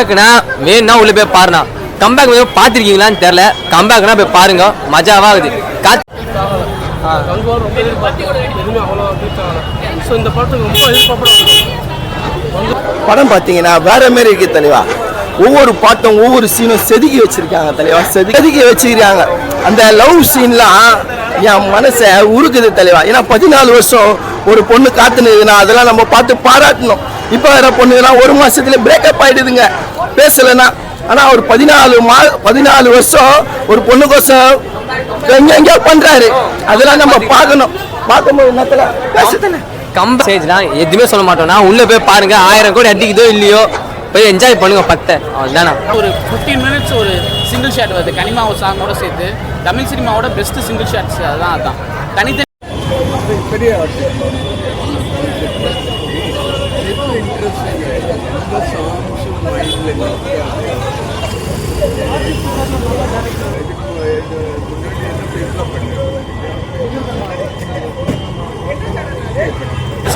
கம்பேக்னா வேணும்னா உள்ள போய் பாருண்ணா. கம்பேக் பார்த்துருக்கீங்களான்னு தெரியல. கம்பேக்னா போய் பாருங்க, மஜாவாக இருக்குது. படம் பார்த்தீங்கன்னா வேற மாதிரி இருக்கு தலைவா. ஒவ்வொரு பாட்டும் ஒவ்வொரு சீனும் செதுக்கி வச்சிருக்காங்க தலைவா, செதுக்கி வச்சிருக்காங்க. அந்த லவ் சீன்லாம் என் மனசை உருக்குது தலைவா. ஏன்னா 14 வருஷம் ஒரு பொண்ணு காத்துனுதுன்னா அதெல்லாம் நம்ம பார்த்து பாராட்டணும். இப்போ வர பொண்ணுலாம் ஒரு மாசத்துல பிரேக்கப் ஆயிடுதுங்க பேசலைன்னா. ஆனா அவர் 14 வருஷம் ஒரு பொண்ணுக்கோசம் எங்கெங்கயோ பண்றாரு. அதெல்லாம் நம்ம பார்க்கணும். பார்க்கும்போது என்னத்துல பேசுதானே கம்பேஜ்லாம் எதுவுமே சொல்ல மாட்டோம்னா உள்ள போய் பாருங்க. 1000 கோடி அடிக்குதோ இல்லையோ போய் என்ஜாய் பண்ணுங்க. 10 அவ்வளோதானா. ஒரு 15 மினிட்ஸ் ஒரு சிங்கிள் ஷாட் வருது கனிமா ஒரு சாங்கோட சேர்த்து. தமிழ் சினிமாவோட பெஸ்ட் சிங்கிள் ஷாட்ஸ் அதான் தனித்தனி பெரிய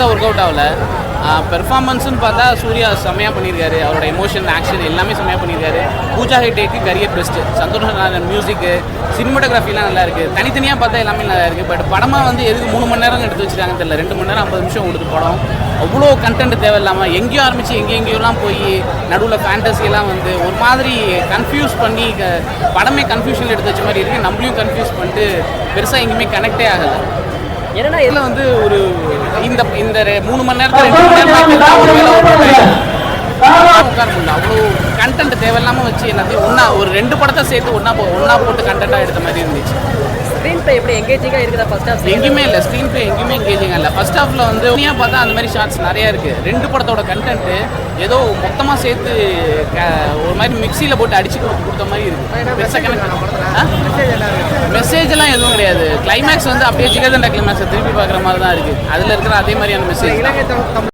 ஒர்க் அவுட் ஆகல. பெர்ஃபார்மன்ஸ்னு பார்த்தா சூர்யா செம்மையாக பண்ணியிருக்காரு. அவரோட எமோஷன் ஆக்ஷன் எல்லாமே செம்மையாக பண்ணியிருக்காரு. Pooja ஹெட்டேக்கு career best. சந்தோஷ் மியூசிக்கு சினிமாட்டோகிராஃபிலாம் நல்லா இருக்குது. தனித்தனியாக பார்த்தா எல்லாமே நல்லா இருக்குது. பட் படமாக வந்து எதுக்கு 3 மணி நேரம் எடுத்து வச்சுருக்காங்க தெரியல. 2 மணி நேரம் 50 நிமிஷம் கொடுத்து படம். அவ்வளோ கண்டென்ட் தேவையில்லாமல் எங்கேயோ ஆரம்பித்து எங்கெங்கேயோலாம் போய் நடுவில் ஃபேண்டஸியெல்லாம் வந்து ஒரு மாதிரி கன்ஃபியூஸ் பண்ணி படமே கன்ஃபியூஷன் எடுத்து வச்ச மாதிரி இருக்குது. நம்மளையும் கன்ஃபியூஸ் பண்ணிட்டு பெருசாக எங்கேயுமே கனெக்டே ஆகலை. ஏன்னா இதில் வந்து ஒரு இந்த 3 மணி நேரத்தில் 2 மணி நேரம் உட்கார முடியல. அவ்வளோ கண்டென்ட் தேவையில்லாமல் வச்சு எல்லாத்தையும் ஒரு 2 படத்தை சேர்த்து ஒன்றா போட்டு கண்டென்ட்டாக எடுத்த மாதிரி இருந்துச்சு. ஸ்க்ரீன் ப்ளே எப்படி எங்கேஜிங்காக இருக்குதா? ஃபர்ஸ்ட் ஹாஃப் எங்கேயுமே இல்லை. ஸ்க்ரீன் ப்ளே எங்கேயுமே எங்கேஜிங்காக இல்லை. ஃபர்ஸ்ட் ஹாஃபில் வந்து உண்மையாக பார்த்தா அந்த மாதிரி ஷார்ட்ஸ் நிறையா இருக்குது. 2 படத்தோட கண்டென்ட்டு ஏதோ மொத்தமாக சேர்த்து ஒரு மாதிரி மிக்சியில் போட்டு அடிச்சு கொடுத்த மாதிரி இருக்குது. மெசேஜ் எல்லாம் எதுவும் கிடையாது. கிளைமேக்ஸ் வந்து அப்படியே ஜிகர்தண்டா கிளைமேக்ஸை திருப்பி பார்க்குற மாதிரி தான் இருக்குது. அதில் இருக்கிற அதே மாதிரியான மெசேஜ்